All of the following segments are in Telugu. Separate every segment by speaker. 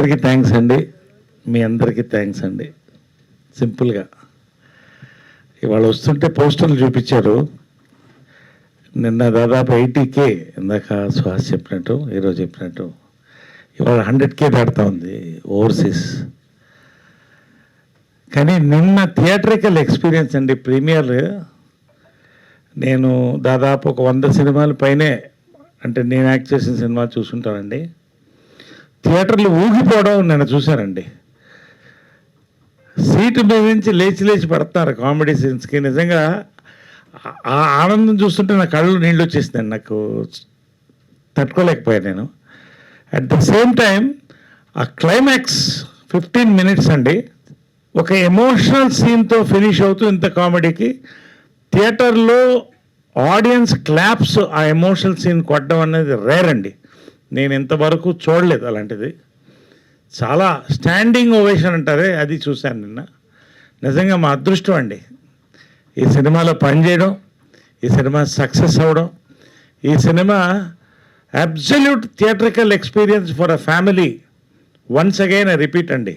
Speaker 1: అందరికీ థ్యాంక్స్ అండి. మీ అందరికీ థ్యాంక్స్ అండి. సింపుల్గా ఇవాళ వస్తుంటే పోస్టర్లు చూపించారు. నిన్న దాదాపు 80K, ఇందాక సుహాస్ చెప్పినట్టు, ఈరోజు చెప్పినట్టు ఇవాళ 100K దాడుతూ ఉంది ఓవర్సీస్. కానీ నిన్న థియేట్రికల్ ఎక్స్పీరియన్స్ అండి. ప్రీమియర్ నేను దాదాపు ఒక 100 సినిమాల పైనే, అంటే నేను యాక్ట్ చేసిన సినిమా చూసుంటానండి. థియేటర్లు ఊగిపోవడం నేను చూశానండి. సీటు మీద నుంచి లేచి పడుతున్నారు కామెడీ సీన్స్కి. నిజంగా ఆ ఆనందం చూస్తుంటే నా కళ్ళు నీళ్ళు వచ్చేసిందండి. నాకు తట్టుకోలేకపోయాను నేను. అట్ ద సేమ్ టైం ఆ క్లైమాక్స్ 15 మినిట్స్ అండి, ఒక ఎమోషనల్ సీన్తో ఫినిష్ అవుతూ ఇంత కామెడీకి థియేటర్లో ఆడియన్స్ క్లాప్స్ ఆ ఎమోషనల్ సీన్ కొట్టడం అనేది రేర్ అండి. నేను ఇంతవరకు చూడలేదు అలాంటిది. చాలా స్టాండింగ్ ఓవేషన్ అంటారే, అది చూశాను నిన్న. నిజంగా మా అదృష్టం అండి ఈ సినిమాలో పనిచేయడం, ఈ సినిమా సక్సెస్ అవ్వడం. ఈ cinema absolute theatrical experience for a family. Once again repeat అండి.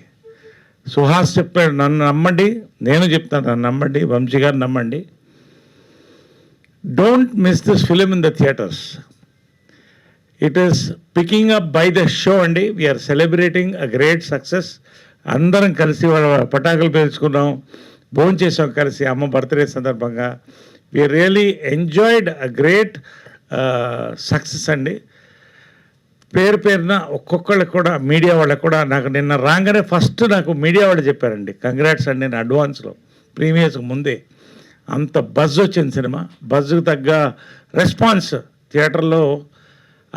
Speaker 1: సుహాస్ చెప్పాడు, నన్ను నమ్మండి, నేను చెప్తాను, నన్ను నమ్మండి, వంశీ గారు నమ్మండి. Don't miss this film in the theatres. It is picking up by the show అండి. We are celebrating a great success. అందరం కలిసి పటాకులు పేల్చుకున్నాం, భోజనం చేసాం కలిసి అమ్మ బర్త్డే సందర్భంగా. We really enjoyed a great success అండి. పేరున ఒక్కొక్కళ్ళకి కూడా, మీడియా వాళ్ళకి కూడా, నాకు నిన్న రాగానే ఫస్ట్ నాకు మీడియా వాళ్ళు చెప్పారండి కంగ్రాట్స్ అండి. నేను అడ్వాన్స్లో ప్రీమియర్స్కి ముందే అంత బజ్ వచ్చింది సినిమా. బజ్కి తగ్గ రెస్పాన్స్ థియేటర్లో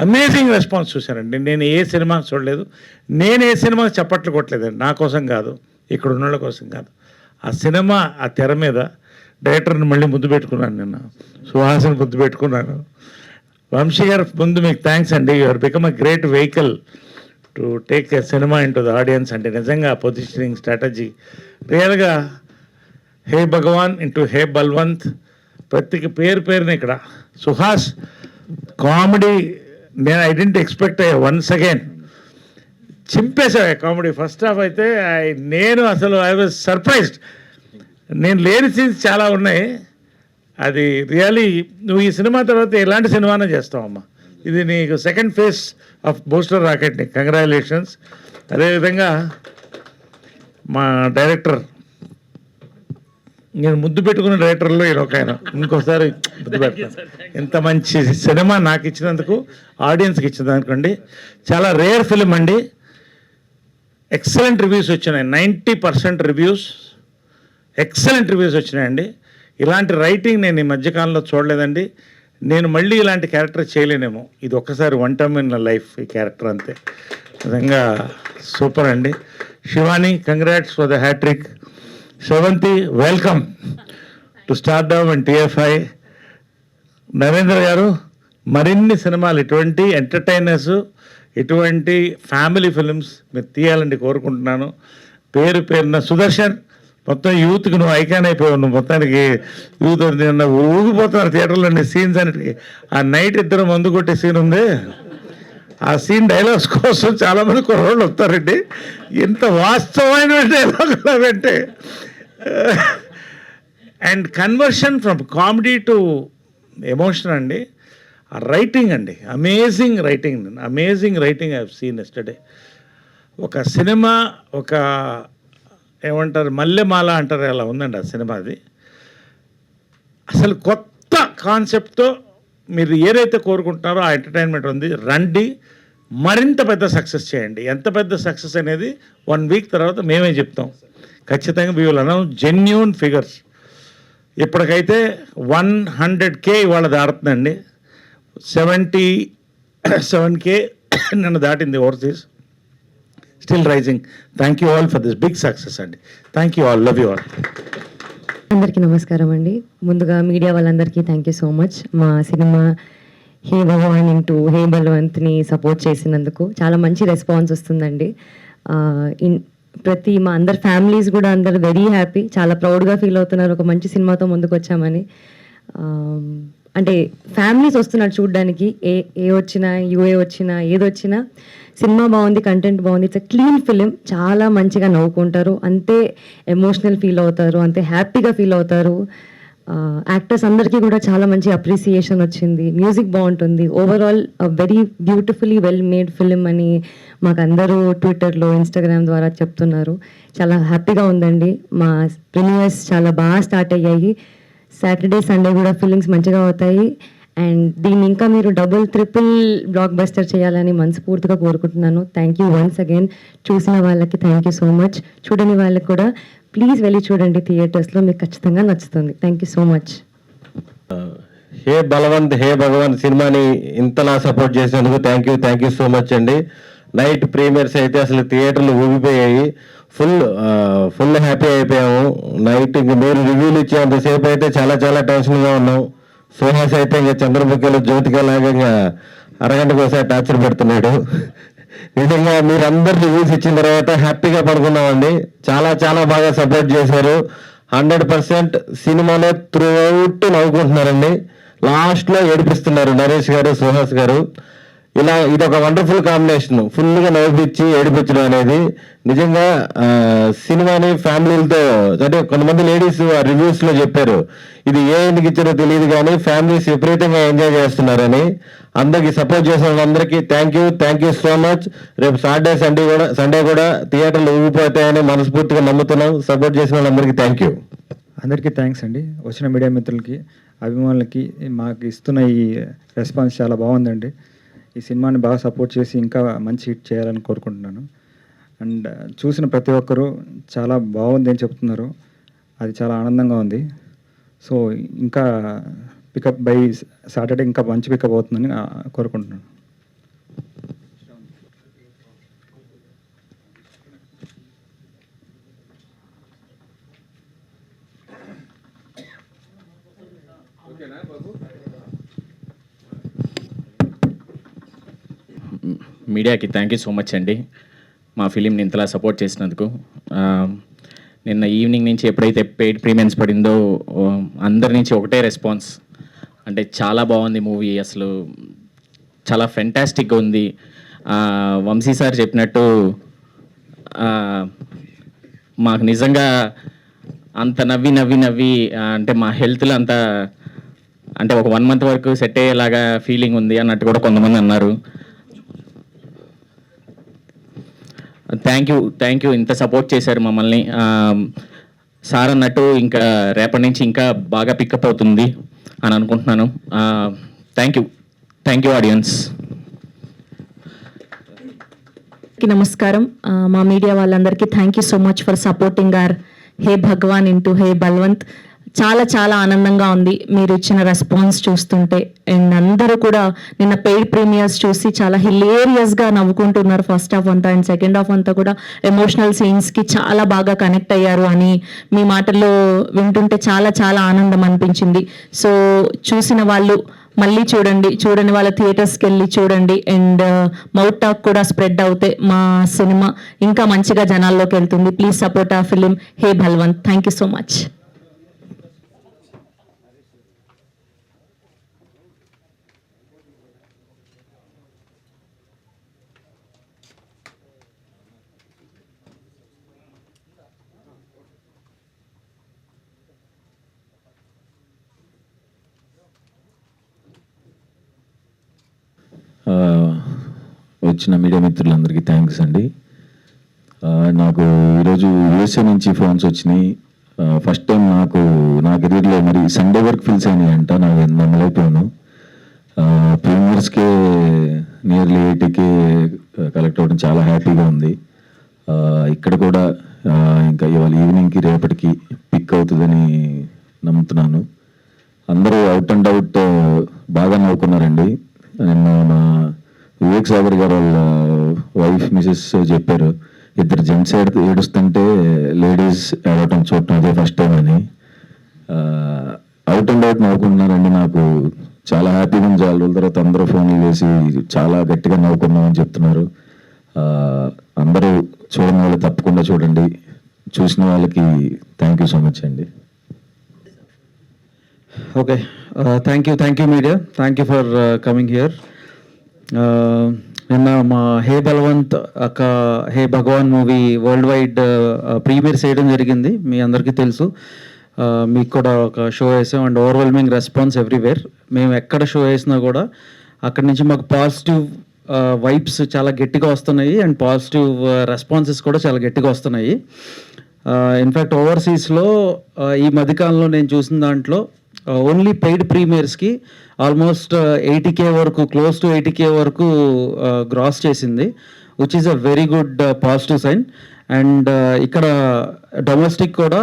Speaker 1: అమేజింగ్ రెస్పాన్స్ చూశానండి. నేను ఏ సినిమా చూడలేదు, నేను ఏ సినిమా చప్పట్లు కొట్టలేదండి. నా కోసం కాదు, ఇక్కడ ఉన్నోళ్ళ కోసం కాదు. ఆ సినిమా ఆ తెర మీద డైరెక్టర్ని మళ్ళీ ముద్దు పెట్టుకున్నాను నిన్న, సుహాసిని ముద్దు పెట్టుకున్నాను. వంశీ గారు ముందు మీకు థ్యాంక్స్ అండి. You're become a great vehicle to take a cinema into the audience. అంటే నిజంగా పొజిషనింగ్ స్ట్రాటజీ రియల్గా హే భగవాన్ ఇంటూ హే బల్వంత్. ప్రతికి పేరున ఇక్కడ సుహాస్ కామెడీ నేను I didn't expect once again చింపేశావు కామెడీ. ఫస్ట్ హాఫ్ అయితే నేను అసలు ఐ వాజ్ సర్ప్రైజ్డ్. నేను లేని సీన్స్ చాలా ఉన్నాయి. అది రియలీ నువ్వు ఈ సినిమా తర్వాత ఎలాంటి సినిమానే చేస్తావమ్మా. ఇది నీకు second phase of booster rocket. నీకు కంగ్రాచులేషన్స్. అదేవిధంగా మా డైరెక్టర్, నేను ముద్దు పెట్టుకున్న డైరెక్టర్లో ఈయన ఒక ఆయన, ఇంకోసారి ముద్దు పెడతాను. ఇంత మంచి సినిమా నాకు ఇచ్చినందుకు, ఆడియన్స్కి ఇచ్చినందుకు అండి. చాలా రేర్ ఫిలిం అండి. ఎక్సలెంట్ రివ్యూస్ వచ్చినాయి. 90% రివ్యూస్, ఎక్సలెంట్ రివ్యూస్ వచ్చినాయండి. ఇలాంటి రైటింగ్ నేను ఈ మధ్యకాలంలో చూడలేదండి. నేను మళ్ళీ ఇలాంటి క్యారెక్టర్ చేయలేనేమో. ఇది ఒక్కసారి వన్ టైమ్ ఇన్ లైఫ్ ఈ క్యారెక్టర్, అంతే. నిజంగా సూపర్ అండి. Shivani, congrats for the hattrick. Sravanthi, welcome to stardom and TFI. Narendra garu, మరిన్ని సినిమాలు ఇటువంటి ఎంటర్టైనర్స్, ఇటువంటి ఫ్యామిలీ ఫిలిమ్స్ మీరు తీయాలని కోరుకుంటున్నాను. పేరున సుదర్శన్, మొత్తం యూత్కి నువ్వు ఐకాన్ అయిపోయావు. నువ్వు మొత్తానికి యూత్ ఊగిపోతున్నారు థియేటర్లో సీన్స్ అన్నిటికీ. ఆ నైట్ ఇద్దరు మందు కొట్టే సీన్ ఉంది, ఆ సీన్ డైలాగ్స్ కోసం చాలామంది కుర్రోళ్ళు వస్తారండి. ఎంత వాస్తవమైన డైలాగులు అవంటే. And conversion from comedy to emotion అండి. ఆ రైటింగ్ అండి, amazing writing. Amazing writing I have seen yesterday. ఒక సినిమా, ఒక ఏమంటారు, మల్లెమాల అంటారు, అలా ఉందండి ఆ సినిమా. అది అసలు కొత్త కాన్సెప్ట్తో మీరు ఏదైతే కోరుకుంటున్నారో ఆ ఎంటర్టైన్మెంట్ ఉంది. రండి, మరింత పెద్ద సక్సెస్ చేయండి. ఎంత పెద్ద సక్సెస్ అనేది 1 వీక్ తర్వాత మేమే చెప్తాం ఖచ్చితంగా. We will announce genuine figures. ఇప్పటికైతే 100K ఇవాళ దాడుతుందండి. 77K నిన్న దాటింది overseas. Still rising. Thank you all for this big success అండి. Thank you all, love you all.
Speaker 2: అందరికీ నమస్కారం అండి. ముందుగా మీడియా వాళ్ళందరికీ థ్యాంక్ యూ సో మచ్. మా సినిమా హే భగవాన్ ఇంటూ హే బల్వంత్ని సపోర్ట్ చేసినందుకు చాలా మంచి రెస్పాన్స్ వస్తుందండి. మా అందరి ఫ్యామిలీస్ కూడా అందరు వెరీ హ్యాపీ, చాలా ప్రౌడ్గా ఫీల్ అవుతున్నారు ఒక మంచి సినిమాతో ముందుకు వచ్చామని. అంటే ఫ్యామిలీస్ వస్తున్నారు చూడడానికి, ఏ వచ్చినా యూఏ వచ్చినా ఏదొచ్చినా సినిమా బాగుంది, కంటెంట్ బాగుంది, ఇట్స్ క్లీన్ ఫిలిం, చాలా మంచిగా నవ్వుకుంటారు, అంతే ఎమోషనల్ ఫీల్ అవుతారు, అంతే హ్యాపీగా ఫీల్ అవుతారు. యాక్టర్స్ అందరికీ కూడా చాలా మంచి అప్రిసియేషన్ వచ్చింది, మ్యూజిక్ బాగుంటుంది, overall very beautifully well made film అని మాకు అందరూ ట్విట్టర్లో ఇన్స్టాగ్రామ్ ద్వారా చెప్తున్నారు. చాలా హ్యాపీగా ఉందండి. మా ప్రీమియర్స్ చాలా బాగా స్టార్ట్ అయ్యాయి. సాటర్డే సండే కూడా ఫిలిమ్స్ మంచిగా అవుతాయి. అండ్ దీన్ని ఇంకా మీరు డబుల్ ట్రిపుల్ బ్లాక్ బస్టర్ చేయాలని మనస్ఫూర్తిగా కోరుకుంటున్నాను. Thank you once again. చూసిన వాళ్ళకి థ్యాంక్ యూ సో మచ్. చూడని వాళ్ళకి కూడా ప్లీజ్ వెళ్ళి చూడండి థియేటర్స్లో, మీకు ఖచ్చితంగా నచ్చుతుంది. Thank you so much.
Speaker 3: Hey Balavanth hey Bhagavanth సినిమాని ఇంతలా సపోర్ట్ చేసినందుకు థ్యాంక్ యూ సో మచ్ అండి. నైట్ ప్రీమియర్స్ అయితే అసలు థియేటర్లు ఊగిపోయాయి. ఫుల్ హ్యాపీ అయిపోయాము. నైట్ ఇంక మీరు రివ్యూలు ఇచ్చేంతసేపు అయితే చాలా చాలా టెన్షన్గా ఉన్నాం. సుహాస్ అయితే ఇంకా చంద్రముఖిలో జ్యోతిక లాగా ఇంకా అరగంటకు ఒకసారి టార్చర్ పెడుతున్నాడు. నిజంగా మీరందరు రివ్యూస్ ఇచ్చిన తర్వాత హ్యాపీగా పడుకున్నామండి. చాలా చాలా బాగా సపోర్ట్ చేశారు. 100% సినిమాలో త్రూ అవుట్ నవ్వుకుంటున్నారండి. లాస్ట్లో ఏడిపిస్తున్నారు నరేష్ గారు, సుహాస్ గారు. ఇలా ఇదొక వండర్ఫుల్ కాంబినేషన్. ఫుల్గా నవ్విపించి ఏడిపించడం అనేది నిజంగా సినిమాని ఫ్యామిలీలతో, అంటే కొంతమంది లేడీస్ ఆ రివ్యూస్లో చెప్పారు ఇది ఏ ఎందుకు ఇచ్చారో తెలియదు కానీ ఫ్యామిలీస్ విపరీతంగా ఎంజాయ్ చేస్తున్నారని. అందరికి సపోర్ట్ చేసిన వాళ్ళందరికీ థ్యాంక్ యూ సో మచ్. రేపు సాటర్డే సండే కూడా థియేటర్లు ఊగిపోతాయని మనస్ఫూర్తిగా నమ్ముతున్నాం. సపోర్ట్ చేసిన వాళ్ళందరికీ థ్యాంక్ యూ.
Speaker 4: అందరికీ థ్యాంక్స్ అండి. వచ్చిన మీడియా మిత్రులకి, అభిమానులకి మాకు ఇస్తున్న ఈ రెస్పాన్స్ చాలా బాగుందండి. ఈ సినిమాని బాగా సపోర్ట్ చేసి ఇంకా మంచి హిట్ చేయాలని కోరుకుంటున్నాను. అండ్ చూసిన ప్రతి ఒక్కరూ చాలా బాగుంది అని చెప్తున్నారు. అది చాలా ఆనందంగా ఉంది. సో ఇంకా పికప్ బై సాటర్డే ఇంకా మంచి పికప్ అవుతుందని కోరుకుంటున్నాను.
Speaker 5: మీడియాకి థ్యాంక్ యూ సో మచ్ అండి, మా ఫిలింని ఇంతలా సపోర్ట్ చేసినందుకు. నిన్న ఈవినింగ్ నుంచి ఎప్పుడైతే పెయిడ్ ప్రీమియర్స్ పడిందో అందరి నుంచి ఒకటే రెస్పాన్స్, అంటే చాలా బాగుంది మూవీ, అసలు చాలా ఫెంటాస్టిక్గా ఉంది. వంశీ సార్ చెప్పినట్టు మాకు నిజంగా అంత నవ్వి అంటే మా హెల్త్లో అంత, అంటే ఒక 1 month వరకు సెట్ అయ్యేలాగా ఫీలింగ్ ఉంది అన్నట్టు కూడా కొంతమంది అన్నారు. థ్యాంక్ యూ ఇంత సపోర్ట్ చేశారు మమ్మల్ని. సార్ అన్నట్టు ఇంకా రేపటి నుంచి ఇంకా బాగా పికప్ అవుతుంది అని అనుకుంటున్నాను. Thank you audience.
Speaker 6: నమస్కారం. మా మీడియా వాళ్ళందరికీ thank you so much for supporting or hey Bhagavan into hey Balwant. చాలా చాలా ఆనందంగా ఉంది మీరు ఇచ్చిన రెస్పాన్స్ చూస్తుంటే. అండ్ అందరూ కూడా నిన్న పెయిడ్ ప్రీమియర్స్ చూసి చాలా హిలేరియస్గా నవ్వుకుంటున్నారు ఫస్ట్ హాఫ్ అంతా. అండ్ సెకండ్ హాఫ్ అంతా కూడా ఎమోషనల్ సీన్స్కి చాలా బాగా కనెక్ట్ అయ్యారు అని మీ మాటల్లో వింటుంటే చాలా చాలా ఆనందం అనిపించింది. సో చూసిన వాళ్ళు మళ్ళీ చూడని వాళ్ళ థియేటర్స్కి వెళ్ళి చూడండి. అండ్ మౌత్ టాక్ కూడా స్ప్రెడ్ అవుతే మా సినిమా ఇంకా మంచిగా జనాల్లోకి వెళ్తుంది. ప్లీజ్ సపోర్ట్ ఆ film hey Balwant. Thank you so much.
Speaker 7: వచ్చిన మీడియా మిత్రులందరికీ థ్యాంక్స్ అండి. నాకు ఈరోజు యూఎస్ఏ నుంచి ఫోన్స్ వచ్చినాయి. ఫస్ట్ టైం నా కెరీర్లో మరి సండే వరకు ఫిల్స్ అయినాయి అంట. నాకు నమ్మలేకపోయాను. ప్రీమియర్స్కే నియర్లీ 80K కలెక్ట్ అవ్వడం చాలా హ్యాపీగా ఉంది. ఇక్కడ కూడా ఇంకా ఇవాళ ఈవినింగ్కి రేపటికి పిక్ అవుతుందని నమ్ముతున్నాను. అందరూ అవుట్ అండ్ అవుట్ బాగా నవ్వుకున్నారండి. నిన్న మా వివేక్ సాగర్ గారు వాళ్ళ వైఫ్ మిసెస్ చెప్పారు, ఇద్దరు జెంట్స్ ఏడుస్తుంటే లేడీస్ ఏడవటం చూడటం అదే ఫస్ట్ టైం అని. అవుట్ అండ్ అవుట్ నవ్వుకుంటున్నారండి. నాకు చాలా హ్యాపీగా ఉంది. చాలా రోజుల తర్వాత అందరూ ఫోన్లు వేసి చాలా గట్టిగా నవ్వుకున్నామని చెప్తున్నారు. అందరూ చూడని వాళ్ళు తప్పకుండా చూడండి. చూసిన వాళ్ళకి థ్యాంక్ యూ సో మచ్ అండి.
Speaker 8: Okay. Thank you, media. Thank you for coming here. నిన్న మా హే బలవంత్ హే భగవాన్ మూవీ వరల్డ్ వైడ్ ప్రీమియర్ చేయడం జరిగింది. మీ అందరికీ తెలుసు. మీకు కూడా ఒక షో వేసాం అండ్ ఓవర్వెల్మింగ్ రెస్పాన్స్ ఎవ్రీవేర్. మేము ఎక్కడ షో వేసినా కూడా అక్కడి నుంచి మాకు పాజిటివ్ వైబ్స్ చాలా గట్టిగా వస్తున్నాయి అండ్ పాజిటివ్ రెస్పాన్సెస్ కూడా చాలా గట్టిగా వస్తున్నాయి. ఇన్ఫ్యాక్ట్ ఓవర్సీస్లో ఈ మధ్యకాలంలో నేను చూసిన దాంట్లో ఓన్లీ పెయిడ్ ప్రీమియర్స్కి ఆల్మోస్ట్ 80K వరకు, క్లోజ్ టు 80K వరకు గ్రాస్ చేసింది, which is a very good positive sign. And ఇక్కడ డొమెస్టిక్ కూడా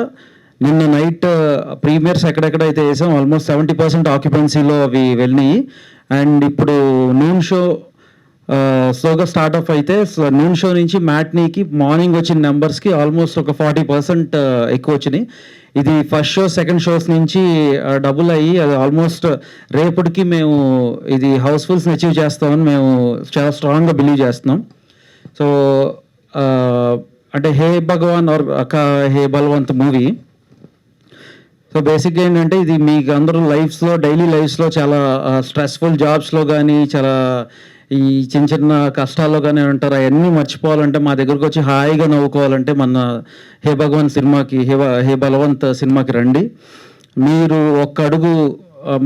Speaker 8: నిన్న నైట్ ప్రీమియర్స్ ఎక్కడెక్కడైతే వేసాం ఆల్మోస్ట్ 70% ఆక్యుపెన్సీలో అవి వెళ్ళినాయి. అండ్ ఇప్పుడు నూన్ షో స్లోగా స్టార్ట్ ఆఫ్ అయితే నూన్ షో నుంచి మ్యాట్నీకి మార్నింగ్ వచ్చిన నెంబర్స్కి ఆల్మోస్ట్ ఒక 40% ఎక్కువ వచ్చినాయి. ఇది ఫస్ట్ షో సెకండ్ షోస్ నుంచి డబుల్ అయ్యి అది ఆల్మోస్ట్ రేపటికి మేము ఇది హౌస్ఫుల్స్ని అచీవ్ చేస్తామని మేము చాలా స్ట్రాంగ్గా బిలీవ్ చేస్తున్నాం. సో అంటే hey Bhagavan or hey Balavanth movie, so బేసిక్గా ఏంటంటే ఇది మీకు అందరూ లైఫ్స్లో డైలీ లైఫ్స్లో చాలా స్ట్రెస్ఫుల్ జాబ్స్లో కానీ చాలా ఈ చిన్న చిన్న కష్టాల్లో కానీ ఉంటారు, అవన్నీ మర్చిపోవాలంటే మా దగ్గరకు వచ్చి హాయిగా నవ్వుకోవాలంటే మన హే భగవాన్ సినిమాకి హే బలవంత్ సినిమాకి రండి. మీరు ఒక్క అడుగు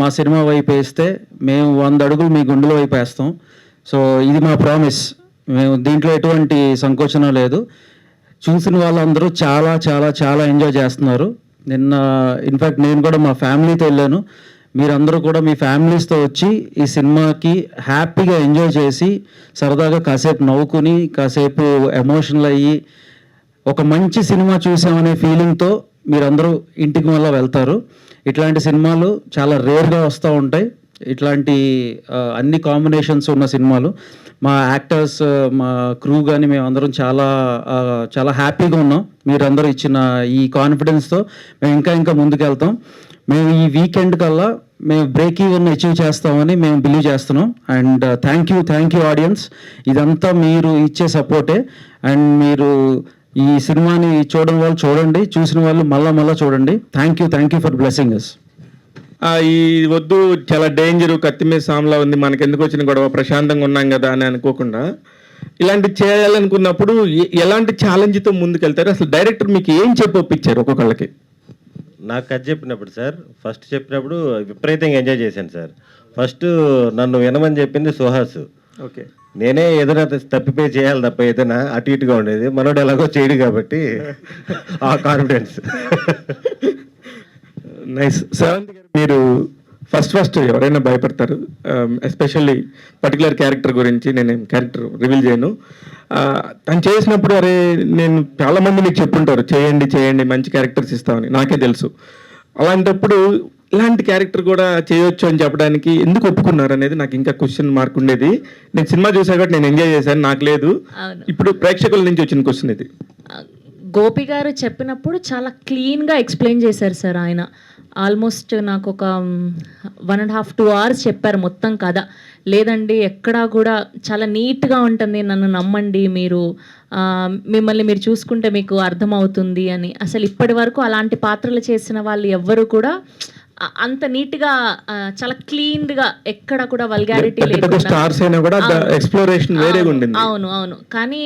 Speaker 8: మా సినిమా వైపు వేస్తే మేము 100 అడుగులు మీ గుండెల వైపు వేస్తాం. సో ఇది మా ప్రామిస్. మేము దీంట్లో ఎటువంటి సంకోచనం లేదు. చూసిన వాళ్ళందరూ చాలా చాలా చాలా ఎంజాయ్ చేస్తున్నారు. నిన్న ఇన్ఫ్యాక్ట్ నేను కూడా మా ఫ్యామిలీతో వెళ్ళాను. మీరందరూ కూడా మీ ఫ్యామిలీస్తో వచ్చి ఈ సినిమాకి హ్యాపీగా ఎంజాయ్ చేసి సరదాగా కాసేపు నవ్వుకుని కాసేపు ఎమోషనల్ అయ్యి ఒక మంచి సినిమా చూసామనే ఫీలింగ్తో మీరందరూ ఇంటికి మళ్ళీ వెళ్తారు. ఇట్లాంటి సినిమాలు చాలా రేర్గా వస్తూ ఉంటాయి. ఇట్లాంటి అన్ని కాంబినేషన్స్ ఉన్న సినిమాలు. మా యాక్టర్స్, మా క్రూ కానీ మేమందరం చాలా చాలా హ్యాపీగా ఉన్నాం. మీరందరూ ఇచ్చిన ఈ కాన్ఫిడెన్స్తో మేము ఇంకా ముందుకెళ్తాం. మేము ఈ వీకెండ్ కల్లా మేము బ్రేక్ ఈవెన్ అచీవ్ చేస్తామని మేము బిలీవ్ చేస్తున్నాం. And thank you audience. ఇదంతా మీరు ఇచ్చే సపోర్టే. అండ్ మీరు ఈ సినిమాని చూడని వాళ్ళు చూడండి, చూసిన వాళ్ళు మళ్ళా చూడండి. Thank you for blessing us.
Speaker 9: ఈ వద్దు చాలా డేంజరు, కత్తి మీద సామ్లా ఉంది, మనకి ఎందుకు వచ్చిన గొడవ, ప్రశాంతంగా ఉన్నాం కదా అని అనుకోకుండా ఇలాంటి చేయాలనుకున్నప్పుడు ఎలాంటి ఛాలెంజ్తో ముందుకెళ్తారు? అసలు డైరెక్టర్ మీకు ఏం చెప్పొప్పించారు ఒక్కొక్కళ్ళకి?
Speaker 3: నాకు కథ చెప్పినప్పుడు సార్, ఫస్ట్ చెప్పినప్పుడు విపరీతంగా ఎంజాయ్ చేశాను సార్. ఫస్ట్ నన్ను వినమని చెప్పింది సుహాస్.
Speaker 9: ఓకే,
Speaker 3: నేనే ఏదైనా తప్పిపోయి చేయాలి తప్ప ఏదైనా అటు ఇటుగా ఉండేది. మనోడు ఎలాగో చేయడు కాబట్టి ఆ కాన్ఫిడెన్స్.
Speaker 9: నైస్. శ్రవంతి గారు, మీరు ఫస్ట్ ఎవరైనా భయపడతారు, ఎస్పెషల్లీ పర్టికులర్ క్యారెక్టర్ గురించి. నేను క్యారెక్టర్ రివీల్ చేయను. తను చేసినప్పుడు అరే నేను చాలామంది మీకు చెప్పుంటారు చేయండి మంచి క్యారెక్టర్స్ ఇస్తామని, నాకే తెలుసు. అలాంటప్పుడు ఇలాంటి క్యారెక్టర్ కూడా చేయొచ్చు అని చెప్పడానికి ఎందుకు ఒప్పుకున్నారు అనేది నాకు ఇంకా క్వశ్చన్ మార్క్ ఉండేది. నేను సినిమా చూసా కాబట్టి నేను ఎంజాయ్ చేశాను, నాకు లేదు. ఇప్పుడు ప్రేక్షకుల నుంచి వచ్చిన క్వశ్చన్ ఇది.
Speaker 6: గోపి గారు చెప్పినప్పుడు చాలా క్లీన్గా ఎక్స్ప్లెయిన్ చేశారు సార్. ఆయన ఆల్మోస్ట్ నాకు ఒక 1.5-2 hours చెప్పారు మొత్తం కథ. లేదండి ఎక్కడా కూడా చాలా నీట్గా ఉంటుంది, నన్ను నమ్మండి, మీరు మిమ్మల్ని మీరు చూసుకుంటే మీకు అర్థమవుతుంది అని. అసలు ఇప్పటి వరకు అలాంటి పాత్రలు చేసిన వాళ్ళు ఎవ్వరు కూడా అంత నీట్గా చాలా క్లీన్గా ఎక్కడ కూడా వల్గారిటీ లేకుండా. అవును, కానీ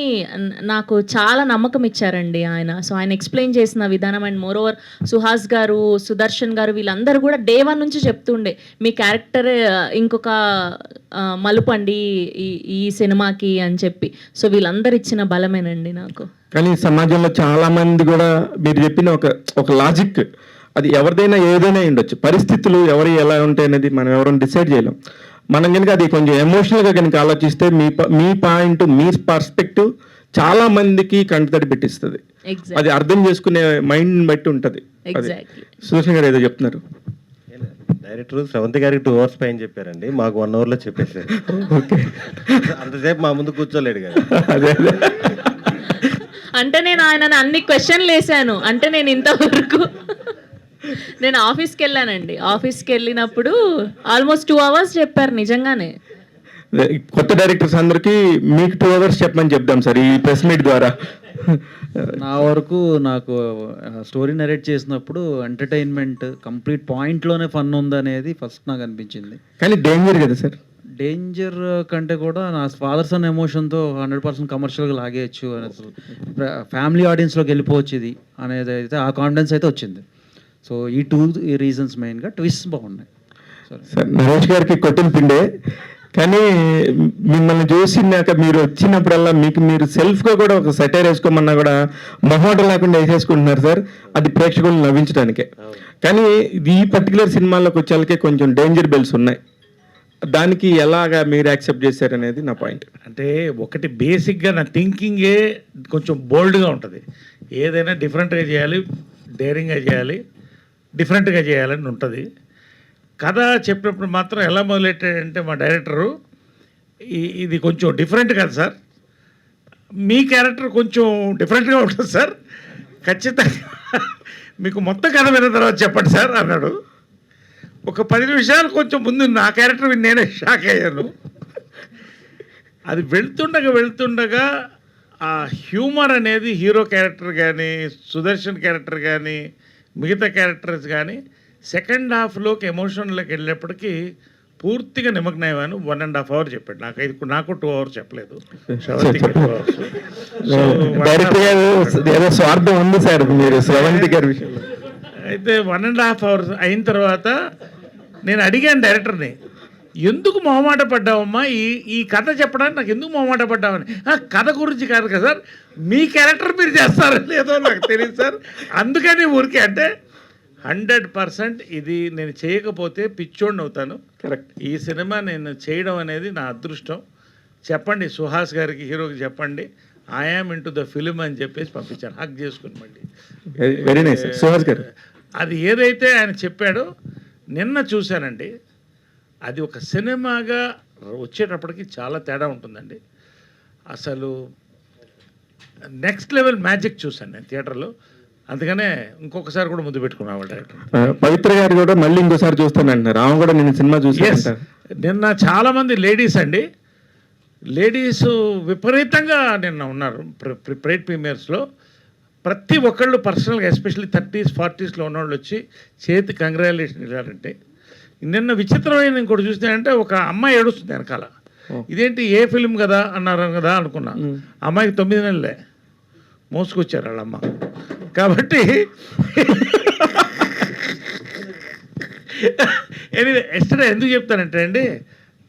Speaker 6: నాకు చాలా నమ్మకం ఇచ్చారండి ఆయన. సో ఆయన ఎక్స్ప్లెయిన్ చేసిన విధానం అండ్ మోర్ ఓవర్ సుహాస్ గారు, సుదర్శన్ గారు వీళ్ళందరూ కూడా డే 1 నుంచి చెప్తుండే మీ క్యారెక్టర్ ఇంకొక మలుపు అండి ఈ సినిమాకి అని చెప్పి. సో వీళ్ళందరూ ఇచ్చిన బలమేనండి నాకు.
Speaker 9: కానీ సమాజంలో చాలా మంది కూడా మీరు చెప్పిన ఒక లాజిక్, అది ఎవరిదైనా ఏదైనా ఉండొచ్చు, పరిస్థితులు ఎవరు ఎలా ఉంటాయి అనేది మనం ఎవరైనా డిసైడ్ చేయలేం. మనం కనుక అది కొంచెం ఎమోషనల్గా కనుక ఆలోచిస్తే మీ పాయింట్, మీ పర్స్పెక్టివ్ చాలా మందికి కంటతడి పెట్టిస్తుంది. అది అర్థం చేసుకునే మైండ్ బట్టి ఉంటుంది. సుదర్శన్ గారు ఏదో చెప్తున్నారు.
Speaker 3: డైరెక్టర్ శ్రవంతి గారికి 2 hours పైన చెప్పారండి, మాకు 1 hourలో చెప్పేసారు.
Speaker 9: ఓకే,
Speaker 3: అంతసేపు మా ముందు కూర్చోలేడు కదా.
Speaker 9: అదే
Speaker 6: అంటే నేను ఆయనని అన్ని క్వశ్చన్లు వేసాను. అంటే నేను ఇంతవరకు నేను ఆఫీస్కి వెళ్ళానండి. ఆఫీస్కి వెళ్ళినప్పుడు ఆల్మోస్ట్ 2 hours చెప్పారు నిజంగానే.
Speaker 9: కొత్త డైరెక్టర్స్ అందరికీ మీకు 2 hours చెప్పమని చెప్దాం సార్ ఈ ప్రెస్ మీట్ ద్వారా.
Speaker 8: నా వరకు నాకు స్టోరీ నరేట్ చేసినప్పుడు ఎంటర్టైన్మెంట్ కంప్లీట్ పాయింట్లోనే ఫన్ ఉందనేది ఫస్ట్ నాకు అనిపించింది.
Speaker 9: కానీ డేంజర్ కదా సార్.
Speaker 8: డేంజర్ కంటే కూడా నా ఫాదర్ సన్ ఎమోషన్తో 100% కమర్షియల్గా లాగేయచ్చు అని, అసలు ఫ్యామిలీ ఆడియన్స్లోకి వెళ్ళిపోవచ్చు ఇది అనేది అయితే ఆ కాన్ఫిడెన్స్ అయితే వచ్చింది. సో ఈ రీజన్స్ మెయిన్గా ట్విస్ట్ బాగున్నాయి.
Speaker 9: సార్ నరేష్ గారికి కొట్టిన పిండే, కానీ మిమ్మల్ని చూసినాక మీరు వచ్చినప్పుడల్లా మీకు మీరు సెల్ఫ్గా కూడా ఒక సెటైర్ వేసుకోమన్నా కూడా మొహమాటం లేకుండా వేసేసుకుంటున్నారు సార్. అది ప్రేక్షకులను నవ్వించడానికే. కానీ ఈ పర్టికులర్ సినిమాలోకి వచ్చేళ్ళకే కొంచెం డేంజర్ బెల్స్ ఉన్నాయి. దానికి ఎలాగా మీరు యాక్సెప్ట్ చేశారనేది నా పాయింట్.
Speaker 1: అంటే ఒకటి బేసిక్గా నా థింకింగే కొంచెం బోల్డ్గా ఉంటుంది. ఏదైనా డిఫరెంట్గా చేయాలి, డేరింగ్గా చేయాలి, డిఫరెంట్గా చేయాలని ఉంటుంది. కథ చెప్పినప్పుడు మాత్రం ఎలా మొదలెట్టాడంటే మా డైరెక్టరు, ఇది కొంచెం డిఫరెంట్ కదా సార్, మీ క్యారెక్టర్ కొంచెం డిఫరెంట్గా ఉంటుంది సార్, ఖచ్చితంగా మీకు మొత్తం కథ విన్న తర్వాత చెప్పండి సార్ అన్నాడు. ఒక 10 నిమిషాలు కొంచెం ముందు నా క్యారెక్టర్ విని నేనే షాక్ అయ్యాను. అది వెళ్తుండగా ఆ హ్యూమర్ అనేది హీరో క్యారెక్టర్ కానీ, సుదర్శన్ క్యారెక్టర్ కానీ, మిగతా క్యారెక్టర్స్ కానీ సెకండ్ హాఫ్లోకి ఎమోషన్లోకి వెళ్ళేప్పటికీ పూర్తిగా నిమగ్నమయ్యాను. 1.5 hours చెప్పాడు. నాకు 2 hours చెప్పలేదు.
Speaker 9: డైరెక్టర్ గారు ఏదో స్వార్థం ఉంది సార్ మీరు శ్రవంతి గారి విషయంలో.
Speaker 1: అయితే 1.5 hours అయిన తర్వాత నేను అడిగాను డైరెక్టర్ని, ఎందుకు మొహమాట పడ్డావమ్మా ఈ కథ చెప్పడానికి, నాకు ఎందుకు మొహమాట పడ్డావని. కథ గురించి కాదు కదా సార్, మీ క్యారెక్టర్ మీరు చేస్తారో లేదో నాకు తెలియదు సార్, అందుకని ఊరికే. అంటే 100% ఇది నేను చేయకపోతే పిచ్చోడిని అవుతాను.
Speaker 9: కరెక్ట్.
Speaker 1: ఈ సినిమా నేను చేయడం అనేది నా అదృష్టం. చెప్పండి సుహాస్ గారికి, హీరోకి చెప్పండి ఐఆమ్ ఇంటూ ద ఫిలిం అని చెప్పేసి పంపించాను, హక్ చేసుకుని. మళ్ళీ
Speaker 9: వెరీ నైస్ సుహాస్ గారు.
Speaker 1: అది ఏదైతే ఆయన చెప్పాడో నిన్న చూశానండి, అది ఒక సినిమాగా వచ్చేటప్పటికి చాలా తేడా ఉంటుందండి. అసలు నెక్స్ట్ లెవెల్ మ్యాజిక్ చూశాను నేను థియేటర్లో. అందుకనే ఇంకొకసారి కూడా ముందు పెట్టుకున్నాను డైరెక్టర్.
Speaker 9: పవిత్ర గారు కూడా మళ్ళీ ఇంకోసారి చూస్తానంటున్నారు. ఆమె కూడా నేను సినిమా చూసాను.
Speaker 1: నిన్న చాలామంది లేడీస్ అండి, లేడీస్ విపరీతంగా నిన్న ఉన్నారు ప్రైడ్ ప్రీమియర్స్లో. ప్రతి ఒక్కళ్ళు పర్సనల్గా ఎస్పెషల్లీ 30s 40sలో ఉన్నవాళ్ళు వచ్చి చేతి కంగ్రాచులేషన్ ఇవ్వాలంటే. నిన్న విచిత్రమైన ఇంకోటి చూసినాయంటే ఒక అమ్మాయి ఏడుస్తుంది వెనకాల. ఇదేంటి ఏ ఫిలిం కదా అన్నారు కదా అనుకున్నా. అమ్మాయికి 9 నెలలే మోసుకొచ్చారు వాళ్ళమ్మ. కాబట్టి ఎనీవే ఎస్టర్డే ఎందుకు చెప్తానంటే అండి,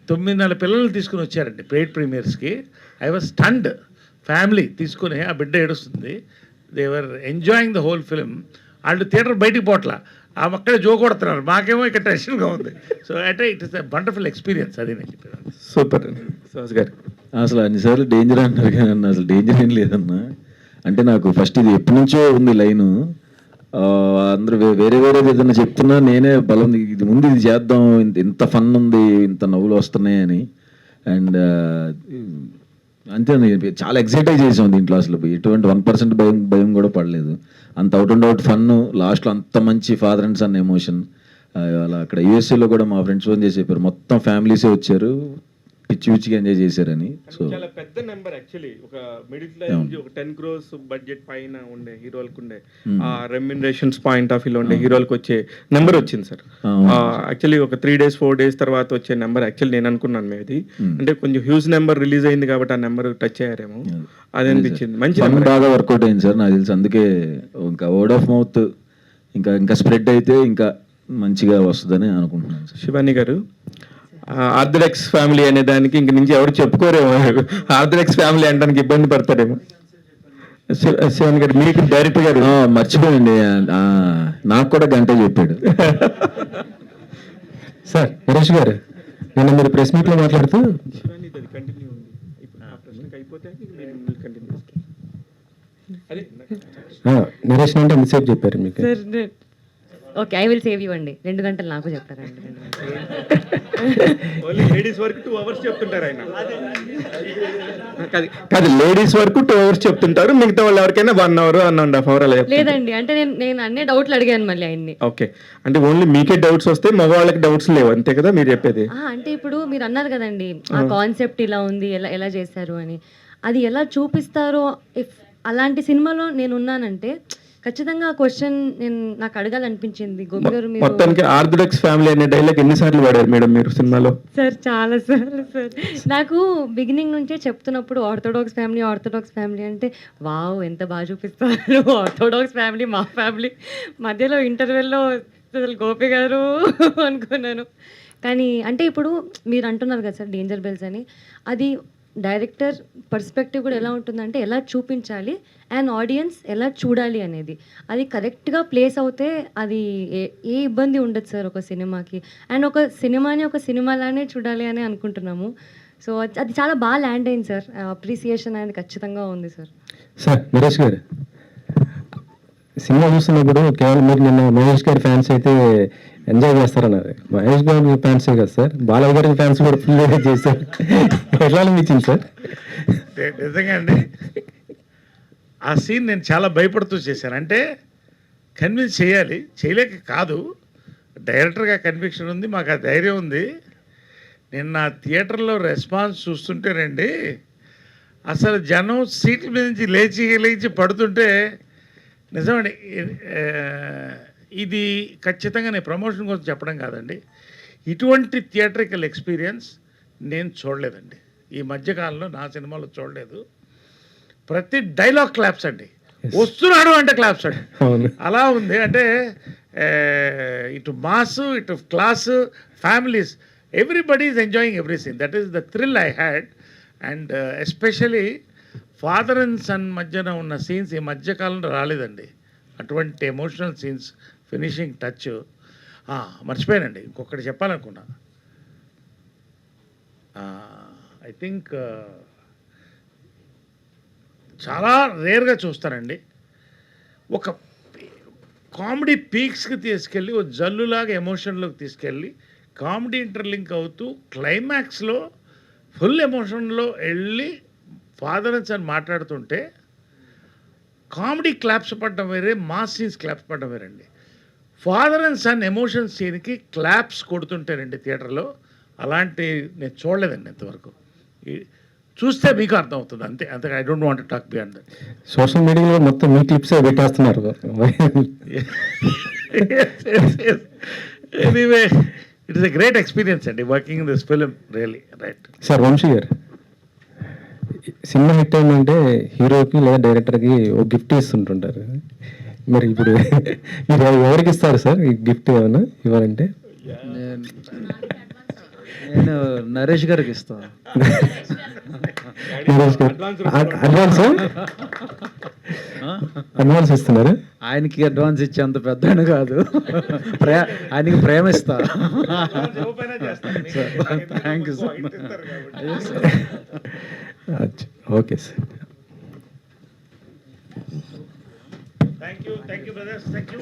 Speaker 1: 9 నెలల పిల్లల్ని తీసుకుని వచ్చారండి ప్రైడ్ ప్రీమియర్స్కి. I was stunned. ఫ్యామిలీ తీసుకుని ఆ బిడ్డ ఏడుస్తుంది. They were enjoying the whole film. వాళ్ళు థియేటర్ బయటికి పోట్ల, ఆ అక్కడే జోకొడుతున్నారు, మాకేమో ఇక్కడ టెన్షన్గా ఉంది. సో అంటే it is a wonderful experience. అది నేను చెప్పాను.
Speaker 9: సూపర్ సుహాస్ గారు.
Speaker 7: అసలు అన్నిసార్లు డేంజర్ అంటారు కానీ అన్న అసలు డేంజర్ ఏం లేదన్నా. అంటే నాకు ఫస్ట్ ఇది ఎప్పటి నుంచో ఉంది లైను. అందరూ వేరే ఏదైనా చెప్తున్నా నేనే బలం ఇది ముందు ఇది చేద్దాం, ఇంత ఫన్ ఉంది, ఇంత నవ్వులు వస్తున్నాయని. అండ్ అంతే చాలా ఎక్సైటైజ్ చేసాం దీంట్లో. అసలు ఎటువంటి 1% భయం కూడా పడలేదు. అంత అవుట్ అండ్ అవుట్ ఫన్. లాస్ట్లో అంత మంచి ఫాదర్ అండ్ సన్ ఎమోషన్. అలా అక్కడ యూఎస్ఏలో కూడా మా ఫ్రెండ్స్ ఫోన్ చేసి చెప్పారు మొత్తం ఫ్యామిలీసే వచ్చారు, పిచ్చిగా ఎంజాయ్ చేశారని. సో
Speaker 9: చాలా పెద్ద నెంబర్ యాక్చువల్లీ. ఒక మిడిల్ క్లాస్ ఒక 10 crores బడ్జెట్ పైన ఉండే హీరోలకు ఉండే ఆ రెమ్యునరేషన్స్ పాయింట్ ఆఫ్ వ్యూలో ఉండే హీరోలకు వచ్చే నెంబర్ వచ్చింది సార్. యాక్చువల్లీ ఒక 3 days 4 days తర్వాత వచ్చే నెంబర్ యాక్చువల్లీ నేను అనుకున్నాను మేది, అంటే కొంచెం హ్యూజ్ నెంబర్ రిలీజ్ అయింది కాబట్టి ఆ నెంబర్ టచ్ అయ్యారేమో అది అనిపించింది. మంచి
Speaker 7: బాగా వర్కౌట్ అయింది సార్ నాకు తెలిసి. అందుకే ఇంకా వర్డ్ ఆఫ్ మౌత్ ఇంకా స్ప్రెడ్ అయితే ఇంకా మంచిగా వస్తుందని అనుకుంటున్నాను సార్.
Speaker 9: శివాని గారు, ఆర్థడాక్స్ ఫ్యామిలీ అనే దానికి ఇంక నుంచి ఎవరు చెప్పుకోరేమో, ఆర్థడాక్స్ ఫ్యామిలీ అనడానికి ఇబ్బంది పడతారేమో. శివాని గారు మీకు డైరెక్టర్ గారు
Speaker 7: మర్చిపోయండి, నాకు కూడా గంట చెప్పాడు.
Speaker 10: సార్ నరేష్ గారు, నిన్న మీరు ప్రెస్ మీట్లో మాట్లాడుతూ నరేష్ అంటే ఎంతసేపు చెప్పారు మీకు?
Speaker 2: Okay, I will save you అండి. 2 గంటలు నాకు చెప్తారండి.
Speaker 9: లేడీస్ వరకు 2 hours చెప్తుంటారు ఆయన. కాదు, లేడీస్ వరకు 2 hours చెప్తుంటారు, మిగతా వాళ్ళు ఎవరికైనా 1 hour 1.5 hour అలా.
Speaker 2: లేదండి, అంటే నేను అన్ని డౌట్లు అడిగాను మళ్ళీ ఆయన్ని.
Speaker 9: ఓకే, అంటే ఓన్లీ మీకే డౌట్స్ వస్తే మగవాళ్ళకి డౌట్స్ లేవు అంతే కదా మీరు చెప్పేది?
Speaker 2: అంటే ఇప్పుడు మీరు అన్నారు కదండి ఆ కాన్సెప్ట్ ఇలా ఉంది, ఎలా చేశారు అని. అది ఎలా చూపిస్తారో, ఇఫ్ అలాంటి సినిమాలో నేను ఉన్నానంటే ఖచ్చితంగా ఆ క్వశ్చన్ నాకు అడగాలనిపించింది. గోపి గారు మీరు
Speaker 9: మొత్తానికి ఆర్థోడాక్స్ ఫ్యామిలీ అనే డైలాగ్ ఎన్నిసార్లు వాడారు మేడం మీరు సినిమాలో?
Speaker 2: సార్ చాలా సార్లు సార్. నాకు బిగినింగ్ నుంచే చెప్తున్నప్పుడు ఆర్థోడాక్స్ ఫ్యామిలీ అంటే వావ్ ఎంత బాగా చూపిస్తారు ఆర్థోడాక్స్ ఫ్యామిలీ, మా ఫ్యామిలీ. మధ్యలో ఇంటర్వెల్లో అసలు గోపి గారు అనుకున్నాను. కానీ అంటే ఇప్పుడు మీరు అంటున్నారు కదా సార్ డేంజర్ బెల్స్ అని, అది డైరెక్టర్ పర్స్పెక్టివ్ కూడా ఎలా ఉంటుందంటే ఎలా చూపించాలి అండ్ ఆడియన్స్ ఎలా చూడాలి అనేది, అది కరెక్ట్గా ప్లేస్ అవుతే అది ఏ ఇబ్బంది ఉండదు సార్ ఒక సినిమాకి. అండ్ ఒక సినిమాని ఒక సినిమాలానే చూడాలి అని అనుకుంటున్నాము. సో అది చాలా బాగా ల్యాండ్ అయింది సార్. అప్రిసియేషన్ అనేది ఖచ్చితంగా ఉంది సార్.
Speaker 10: సార్ నరేష్ గారు, సినిమా చూస్తున్నప్పుడు కేవలం మీరు నిన్న మహేష్ గారి ఫ్యాన్స్ అయితే ఎంజాయ్ చేస్తారన్నారు. మహేష్ గారి ఫ్యాన్సే కదా సార్, బాలయ్య గారి ఫ్యాన్స్ కూడా ఫుల్ ఎంజాయ్ చేశారు. ఎట్లా అనిపించింది సార్?
Speaker 1: నిజంగా అండి ఆ సీన్ నేను చాలా భయపడుతూ చేశాను. అంటే కన్విన్స్ చేయాలి, చేయలేక కాదు, డైరెక్టర్గా కన్విక్షన్ ఉంది, మాకు ఆ ధైర్యం ఉంది. నిన్న థియేటర్లో రెస్పాన్స్ చూస్తుంటేనండి అసలు జనం సీట్ల మీద నుంచి లేచి పడుతుంటే నిజమండి. ఇది ఖచ్చితంగా నేను ప్రమోషన్ కోసం చెప్పడం కాదండి, ఇటువంటి థియేటరికల్ ఎక్స్పీరియన్స్ నేను చూడలేదండి ఈ మధ్యకాలంలో, నా సినిమాలో చూడలేదు. ప్రతి డైలాగ్ క్లాప్స్ అండి, వస్తున్నాడు అంటే క్లాప్స్ అండి, అలా ఉంది. అంటే ఇటు మాస్, ఇటు class, families, everybody is enjoying every scene. That is the thrill I had. And especially father and son మధ్యన ఉన్న సీన్స్ ఈ మధ్యకాలంలో రాలేదండి, అటువంటి ఎమోషనల్ సీన్స్, ఫినిషింగ్ టచ్. మర్చిపోయానండి, ఇంకొకటి చెప్పాలనుకున్నా. ఐ థింక్ చాలా రేర్గా చూస్తానండి ఒక కామెడీ పీక్స్కి తీసుకెళ్ళి ఒక జల్లులాగా ఎమోషన్లోకి తీసుకెళ్ళి కామెడీ ఇంటర్లింక్ అవుతూ క్లైమాక్స్లో ఫుల్ ఎమోషన్లో వెళ్ళి ఫాదర్ అండ్ సన్ మాట్లాడుతుంటే కామెడీ క్లాప్స్ పడడం వేరే, మాస్ సీన్స్ క్లాప్స్ పడడం వేరండి. ఫాదర్ అండ్ సన్ ఎమోషన్ సీన్కి క్లాప్స్ కొడుతుంటారండి థియేటర్లో, అలాంటి నేను చూడలేదండి ఇంతవరకు. చూస్తే మీకు అర్థమవుతుంది, అంతే. అంతే, I don't want to talk beyond that.
Speaker 10: Social మీడియాలో మొత్తం మీ క్లిప్సే పెట్టేస్తున్నారు.
Speaker 1: Anyway it is a great experience అండి working in this film, really. Right
Speaker 10: sir Vamshi గారు, సినిమా హిట్ అయిందంటే హీరోకి లేదా డైరెక్టర్కి ఒక గిఫ్ట్ ఇస్తుంటుంటారు. మరి ఇప్పుడు మీరు ఎవరికి ఇస్తారు సార్ ఈ గిఫ్ట్? ఏమన్నా ఇవ్వాలంటే
Speaker 8: నేను నరేష్ గారికి ఇస్తాను.
Speaker 10: అడ్వాన్స్ ఇస్తున్నారు?
Speaker 8: ఆయనకి అడ్వాన్స్ ఇచ్చేంత పెద్ద కాదు, ఆయనకి ప్రేమ ఇస్తా. Thank you sir.
Speaker 10: Okay sir.
Speaker 1: Thank you brothers, thank you.